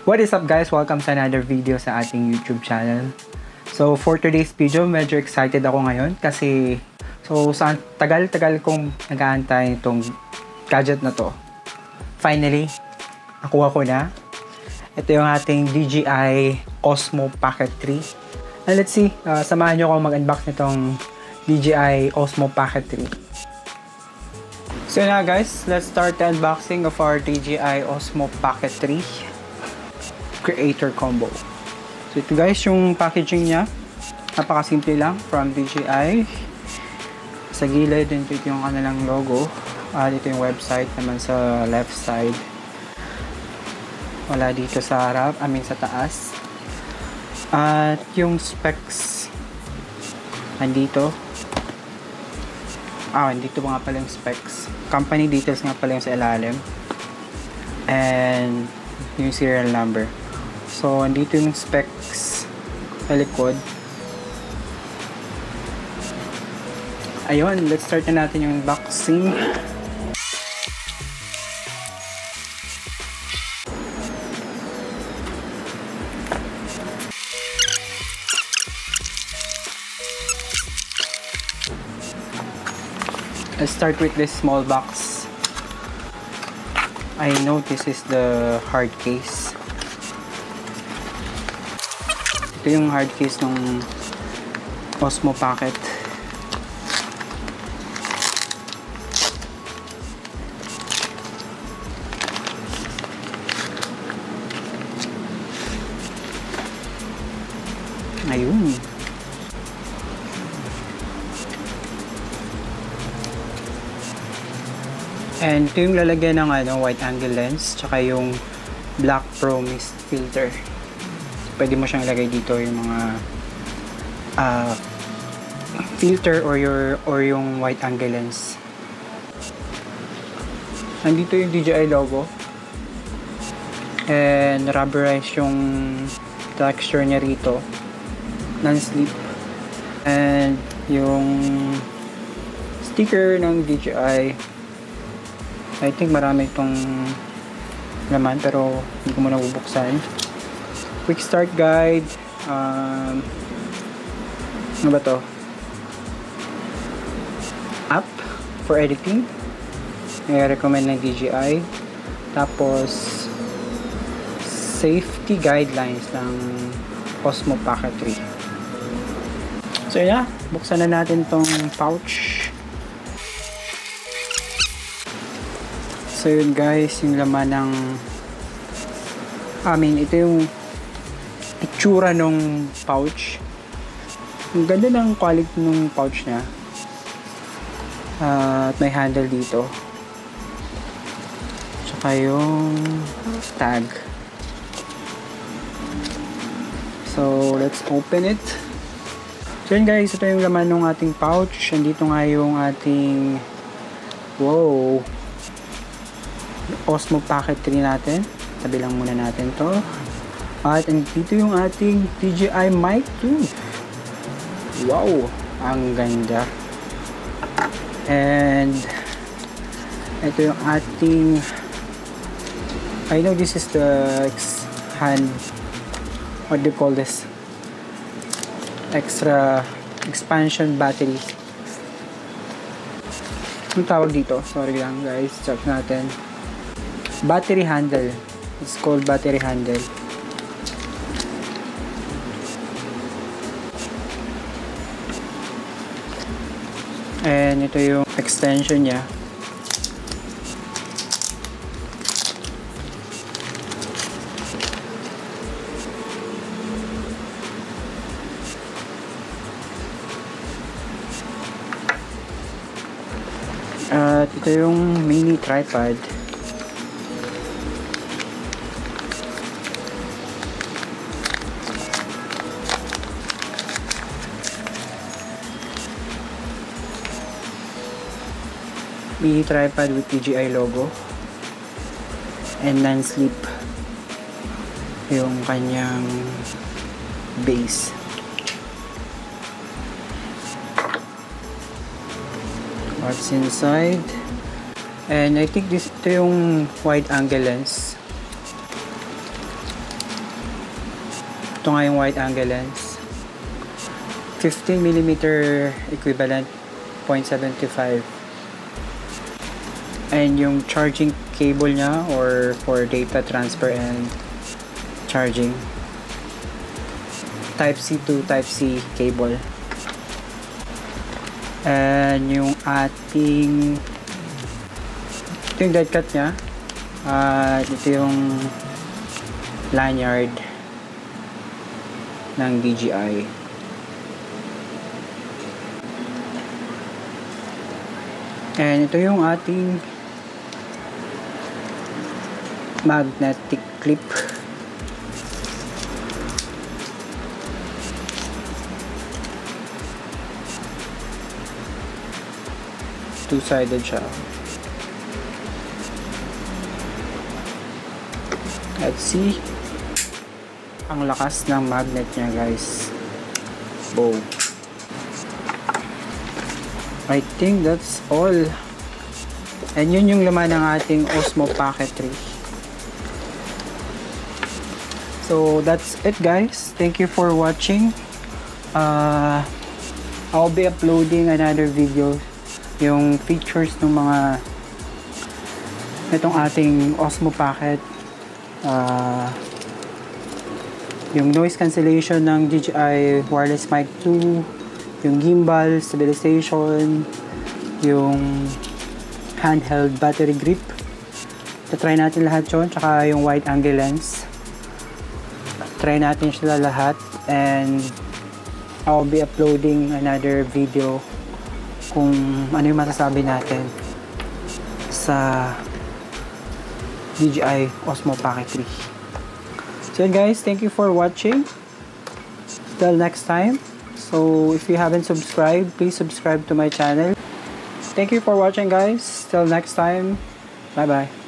What is up guys? Welcome sa another video sa ating YouTube channel. So for today's video, medyo excited ako ngayon kasi sa tagal-tagal kong nag-aantay itong gadget na to. Finally, nakuha ko na. Ito yung ating DJI Osmo Pocket 3. And let's see, samahan nyo ako mag-unbox nitong DJI Osmo Pocket 3. So na guys, let's start the unboxing of our DJI Osmo Pocket 3 Creator Combo. So ito guys yung packaging niya. Napakasimple lang from DJI. Sa gilid, ito yung kanilang logo. Dito yung website naman sa left side. Wala dito sa harap, sa taas. At yung specs andito. Andito nga pala yung specs. Company details nga pala yung sa ilalim. And yung serial number. So, andito yung specs sa likod. Ayun, let's start na natin yung unboxing. Let's start with this small box. I know this is the hard case. Ito yung hard case ng Osmo Pocket. Ayun. And ito yung lalagyan ng wide angle lens tsaka yung Black Pro Mist filter. Pwede mo siyang ilagay dito yung mga filter or yung wide angle lens. Nandito yung DJI logo. And rubberized yung texture niya rito. Non-slip. And yung sticker ng DJI. I think marami itong laman pero hindi ko muna bubuksan. Quick start guide. Ano ba to? App for editing. I-recommend ng DJI. Tapos safety guidelines ng Osmo Pocket 3. So yeah, buksan na natin tong pouch. So yun guys, yung laman ng ito yung itsura ng pouch. Ang ganda ng quality ng pouch niya. At may handle dito. Tsaka yung tag. So let's open it. So yun guys, ito yung laman ng ating pouch. Andito nga yung ating Osmo Pocket 3 natin. Tabi lang muna natin to. At dito yung ating DJI Mic 2. Wow! Ang ganda. And ito yung ating I know this is the what do you call this? Extra expansion battery. Anong tawag dito? Sorry lang guys. Check natin. Battery handle. It's called battery handle. And ito yung extension niya. At ito yung mini tripod. Mini tripod with DJI logo and non-slip yung kanyang base. What's inside? And I think ito yung wide angle lens. Ito nga yung wide angle lens. 15mm equivalent, 0.75. And yung charging cable niya or for data transfer and charging, Type-C to Type-C cable. And yung ating ito yung dead cut nya, ito yung lanyard ng DJI. And ito yung ating magnetic clip. Two-sided siya. Let's see. Ang lakas ng magnet niya, guys. Boom. I think that's all. And yun yung laman ng ating Osmo Pocket 3. So that's it, guys. Thank you for watching. I'll be uploading another video, yung features ng mga itong ating Osmo Pocket, yung noise cancellation ng DJI Wireless Mic 2, yung gimbal, stabilization, yung handheld battery grip. Try natin lahat yun, tsaka yung wide angle lens. Try natin sila lahat, and I'll be uploading another video kung ano yung masasabi natin sa DJI Osmo Pocket 3. So yun, guys, thank you for watching. Till next time. So if you haven't subscribed, please subscribe to my channel. Thank you for watching, guys. Till next time. Bye bye.